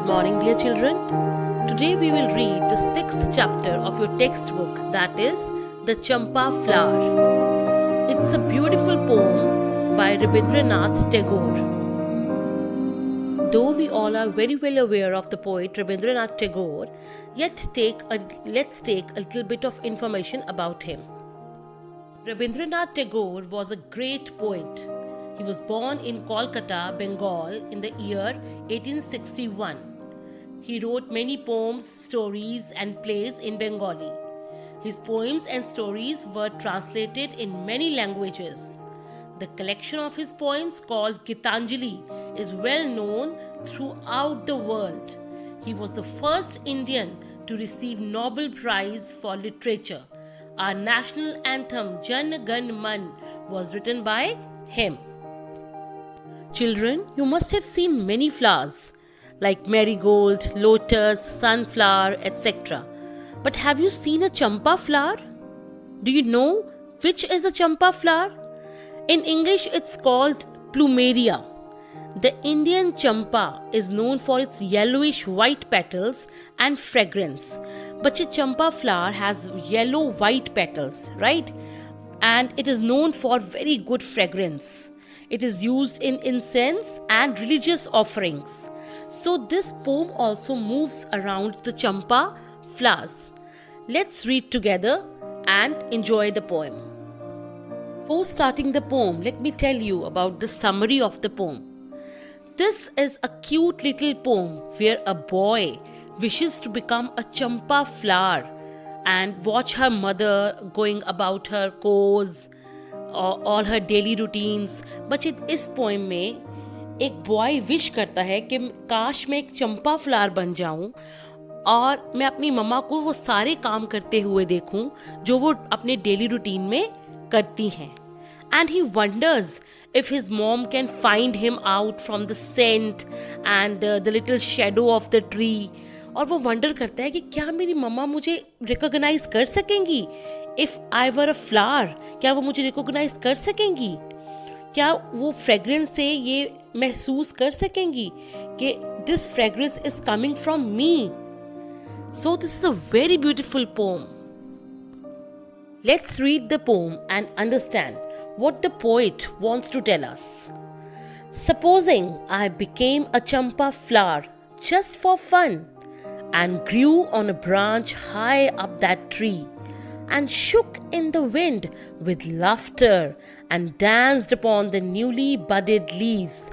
Good morning, dear children. Today we will read the 6th chapter of your textbook, that is, The Champa Flower. It's a beautiful poem by Rabindranath Tagore. Though we all are very well aware of the poet Rabindranath Tagore, yet let's take a little bit of information about him. Rabindranath Tagore was a great poet. He was born in Kolkata, Bengal in the year 1861. He wrote many poems, stories and plays in Bengali. His poems and stories were translated in many languages. The collection of his poems called Gitanjali is well known throughout the world. He was the first Indian to receive Nobel Prize for Literature. Our national anthem Jan Gan Man was written by him. Children, you must have seen many flowers like marigold, lotus, sunflower, etc. But have you seen a champa flower? Do you know which is a champa flower? In English, it's called plumeria. The Indian champa is known for its yellowish white petals and fragrance. But a champa flower has yellow-white petals, right? And it is known for very good fragrance. It is used in incense and religious offerings. So this poem also moves around the champa flowers. Let's read together and enjoy the poem. Before starting the poem, let me tell you about the summary of the poem. This is a cute little poem where a boy wishes to become a champa flower and watch her mother going about her course, all her daily routines. बच्चे इस poem में एक boy wish करता है कि काश मैं एक चंपा फ्लावर बन जाऊं और मैं अपनी मम्मा को वो सारे काम करते हुए देखूं जो वो अपने डेली रूटीन में करती हैं. And he wonders if his mom can find him out from the scent and the little shadow of the tree. और वो वंडर करता है कि क्या मेरी मम्मा मुझे रिकॉग्नाइज कर सकेंगी. If I were a flower, क्या वो मुझे रिकॉग्नाइज कर सकेंगी? क्या वो फ्रेग्रेंस से ये महसूस कर सकेंगी कि this fragrance is coming from me? So this is a very beautiful poem. Let's read the poem and understand what the poet wants to tell us. Supposing I became a champa flower just for fun and grew on a branch high up that tree and shook in the wind with laughter and danced upon the newly budded leaves.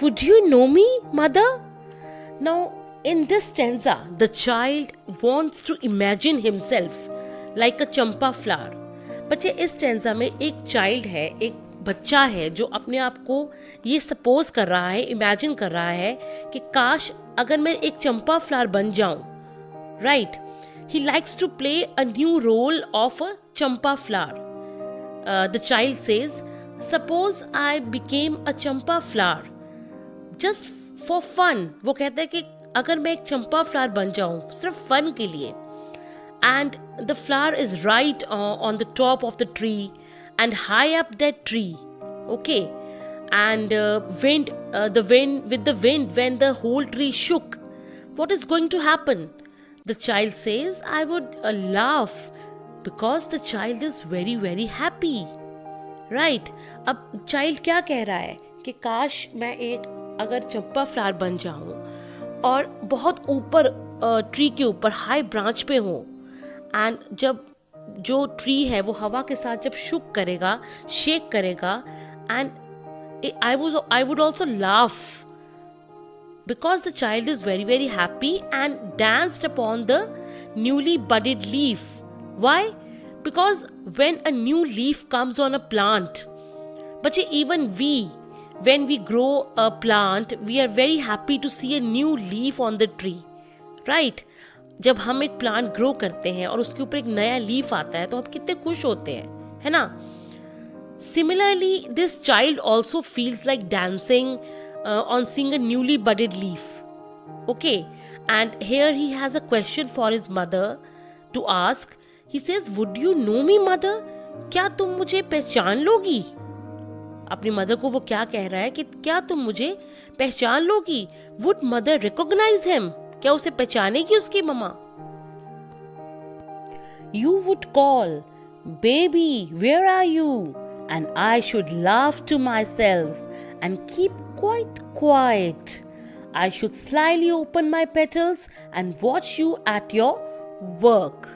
Would you know me, mother? Now, in this stanza, the child wants to imagine himself like a champa flower. बच्चे इस stanza में एक child है, एक बच्चा है जो अपने आप को ये सपोज कर रहा है, इमेजिन कर रहा है कि काश अगर मैं एक चंपा फ्लावर बन जाऊं. Right, he likes to play a new role of a champa flower. The child says, suppose I became a champa flower just for fun. वो कहता है कि अगर मैं एक चंपा फ्लावर बन जाऊं सिर्फ फन के लिए. And the flower is right on the top of the tree and high up that tree. Okay, and the wind when the whole tree shook, what is going to happen? The child says, I would laugh because the child is very very happy. Right? अब child क्या कह रहा है कि काश मैं एक अगर चंपा फ्लावर बन जाऊं और बहुत ऊपर ट्री के ऊपर हाई ब्रांच पे हूं. एंड जब जो ट्री है वो हवा के साथ जब शुक करेगा, शेक करेगा, and I would also laugh because the child is very very happy and danced upon the newly budded leaf. Why? Because when a new leaf comes on a plant, बच्चे even when we grow a plant, we are very happy to see a new leaf on the tree. Right? जब हम एक plant grow करते हैं और उसके ऊपर एक नया लीफ आता है तो हम कितने खुश होते हैं, है ना? Similarly, this child also feels like dancing on seeing a newly budded leaf. Okay, and here he has a question for his mother to ask. He says, "Would you know me, mother? क्या तुम मुझे पहचान लोगी?" अपनी mother को वो क्या कह रहा है कि क्या तुम मुझे पहचान लोगी? Would mother recognise him? क्या उसे पहचानेगी उसकी मम्मा? You would call, "Baby, where are you?" And I should laugh to myself and keep quite quiet. I should slyly open my petals and watch you at your work.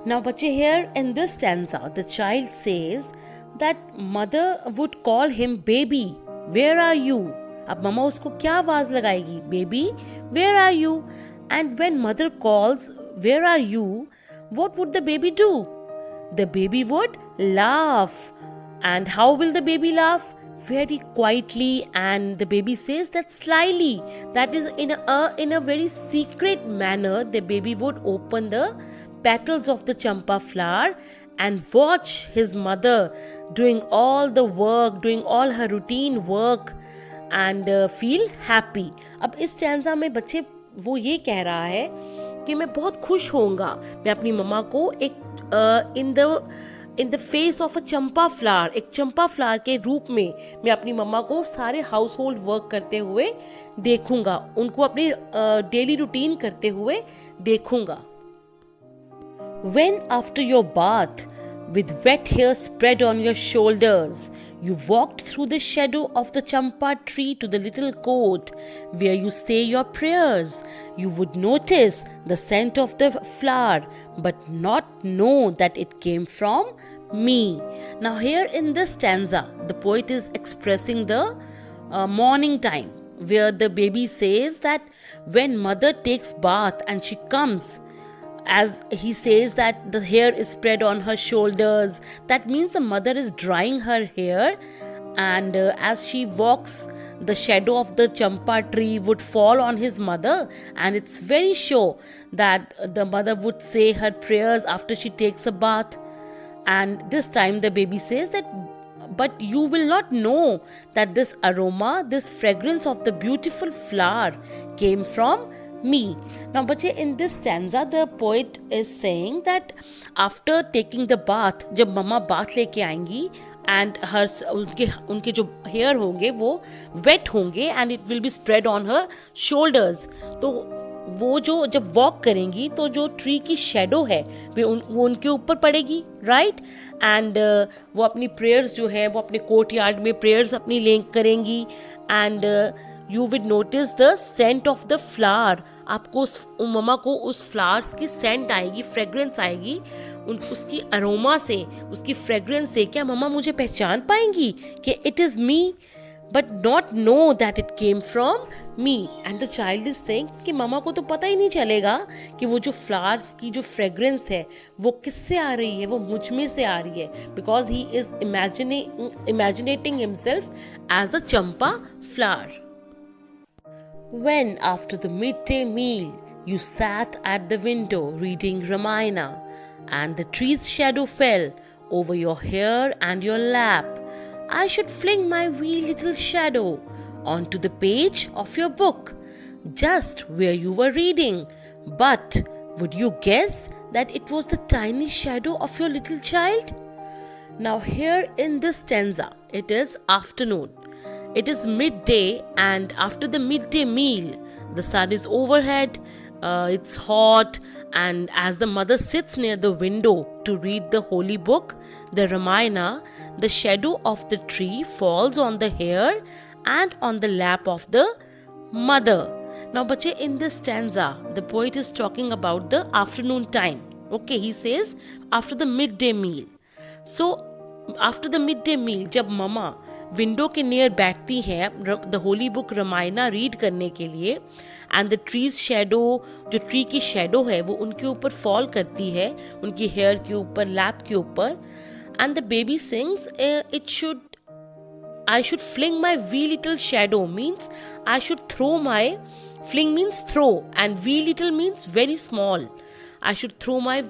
Now, bache, here in this stanza, the child says that mother would call him baby. Where are you? अब मम्मा उसको क्या आवाज लगाएगी? Baby, where are you? And when mother calls, where are you? What would the baby do? The baby would laugh. And how will the baby laugh? Very quietly, and the baby says that slyly. That is in a very secret manner. The baby would open the petals of the champa flower and watch his mother doing all the work, doing all her routine work, and feel happy. अब इस stanza में बच्चे वो ये कह रहा है कि मैं बहुत खुश होऊंगा, मैं अपनी मम्मा को एक in the face of a champa flower, एक चंपा फ्लावर के रूप में मैं अपनी मम्मा को सारे हाउस होल्ड वर्क करते हुए देखूंगा, उनको अपनी डेली रूटीन करते हुए देखूंगा. When after your bath, with wet hair spread on your shoulders, you walked through the shadow of the champa tree to the little court where you say your prayers, you would notice the scent of the flower but not know that it came from me. Now here in this stanza, the poet is expressing the morning time, where the baby says that when mother takes bath and she comes, as he says that the hair is spread on her shoulders, that means the mother is drying her hair, and as she walks, the shadow of the champa tree would fall on his mother, and it's very sure that the mother would say her prayers after she takes a bath. And this time the baby says that, but you will not know that this aroma, this fragrance of the beautiful flower came from me. Now bache, in this stanza the poet is saying that after taking the bath, जब मम्मा bath लेके आएंगी and her उनके जो hair होंगे वो wait होंगे and it will be spread on her shoulders, तो वो जो जब वॉक करेंगी तो जो ट्री की शेडो है वो उनके ऊपर पड़ेगी, राइट. एंड वो अपनी प्रेयर्स जो है वो अपने कोर्ट यार्ड में प्रेयर्स अपनी लिंक करेंगी, and you will notice the scent of the flower. आपको उस मम्मा को उस फ्लावर्स की सेंट आएगी, फ्रेग्रेंस आएगी, उसकी अरोमा से, उसकी फ्रेग्रेंस से क्या मम्मा मुझे पहचान पाएंगी कि it is me, but not know that it came from me. And the child is saying कि मम्मा को तो पता ही नहीं चलेगा कि वो जो फ्लावर्स की जो फ्रेग्रेंस है वो किससे आ रही है, वो मुझ में से आ रही है, because he is imagining himself as a champa flower. When after the midday meal you sat at the window reading Ramayana and the tree's shadow fell over your hair and your lap, I should fling my wee little shadow onto the page of your book, just where you were reading. But would you guess that it was the tiny shadow of your little child? Now here in this stanza, it is afternoon. It is midday, and after the midday meal, the sun is overhead, it's hot, and as the mother sits near the window to read the holy book, the Ramayana, the shadow of the tree falls on the hair and on the lap of the mother. Now, bache, in this stanza, the poet is talking about the afternoon time. Okay, he says after the midday meal. So, after the midday meal, जब mama window के near बैठती हैं the Holi book Ramayana read करने के लिए, and the trees shadow, जो tree की shadow है वो उनके ऊपर फॉल करती है, उनकी हेयर के ऊपर, लैप के ऊपर, and the baby sings I should fling my wee little shadow, means I should throw my, fling means throw and wee little means very small. I should throw my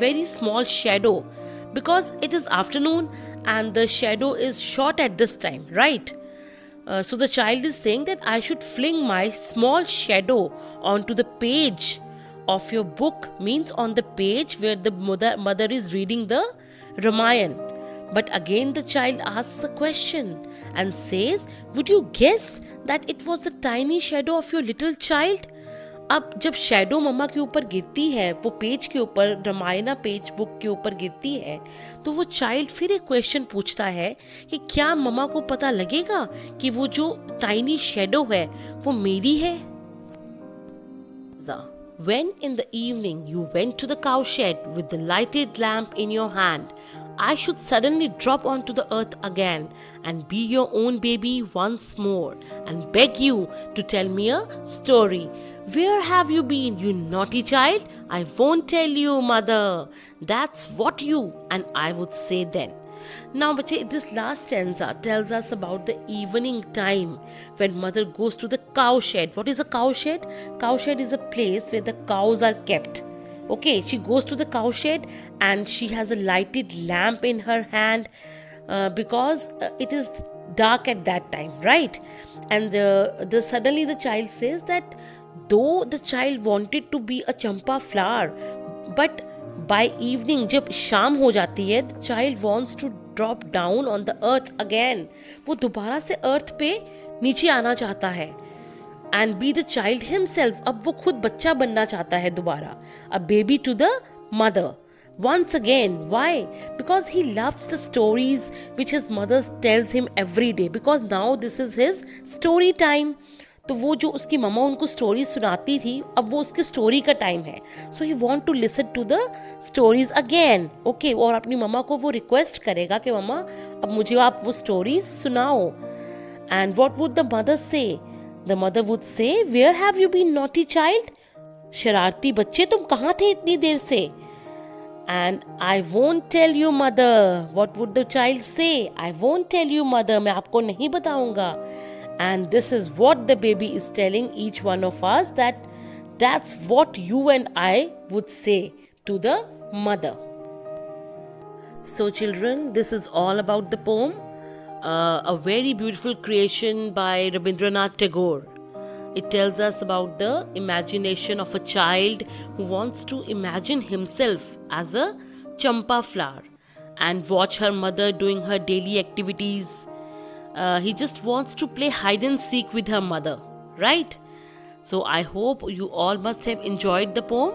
very small shadow, because it is afternoon and the shadow is short at this time, right? So the child is saying that I should fling my small shadow onto the page of your book, means on the page where the mother is reading the Ramayana. But again the child asks a question and says, would you guess that it was the tiny shadow of your little child? अब जब shadow मम्मा के ऊपर गिरती है, वो page के ऊपर, Ramayana page book के ऊपर गिरती है, तो वो चाइल्ड फिर एक क्वेश्चन पूछता है कि क्या मम्मा को पता लगेगा कि वो जो टाइनी शैडो है वो मेरी है? When in the evening you went to the cowshed with the lighted lamp in your hand, I should suddenly drop onto the earth again and be your own baby once more and beg you to tell me a story. Where have you been, you naughty child? I won't tell you, mother. That's what you and I would say then. Now, bache, this last stanza tells us about the evening time when mother goes to the cowshed. What is a cowshed? Cowshed is a place where the cows are kept. Okay, she goes to the cowshed and she has a lighted lamp in her hand because it is dark at that time, right? And suddenly the child says that though the child wanted to be a champa flower, but by evening जब शाम हो जाती है, the child wants to drop down on the earth again. वो दोबारा से अर्थ पे नीचे आना चाहता है and be the child himself. अब वो खुद बच्चा बनना चाहता है दोबारा, a baby to the mother once again. Why? Because he loves the stories which his mother tells him every day, because now this is his story time. तो वो जो उसकी मम्मा उनको स्टोरी सुनाती थी, अब वो उसकी स्टोरी का टाइम है. So he want to listen to the stories again. Okay, और अपनी मम्मा को वो रिक्वेस्ट करेगा कि मम्मा अब मुझे आप वो स्टोरीज सुनाओ. And what would the mother say? The mother would say, where have you been naughty child? शरारती बच्चे, तुम कहाँ थे इतनी देर से? And I won't tell you, mother. What would the child say? I won't tell you, mother. मैं आपको नहीं बताऊंगा. And this is what the baby is telling each one of us, that's what you and I would say to the mother. So children, this is all about the poem, a very beautiful creation by Rabindranath Tagore. It tells us about the imagination of a child who wants to imagine himself as a champa flower and watch her mother doing her daily activities. He just wants to play hide and seek with her mother, right? So I hope you all must have enjoyed the poem.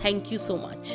Thank you so much.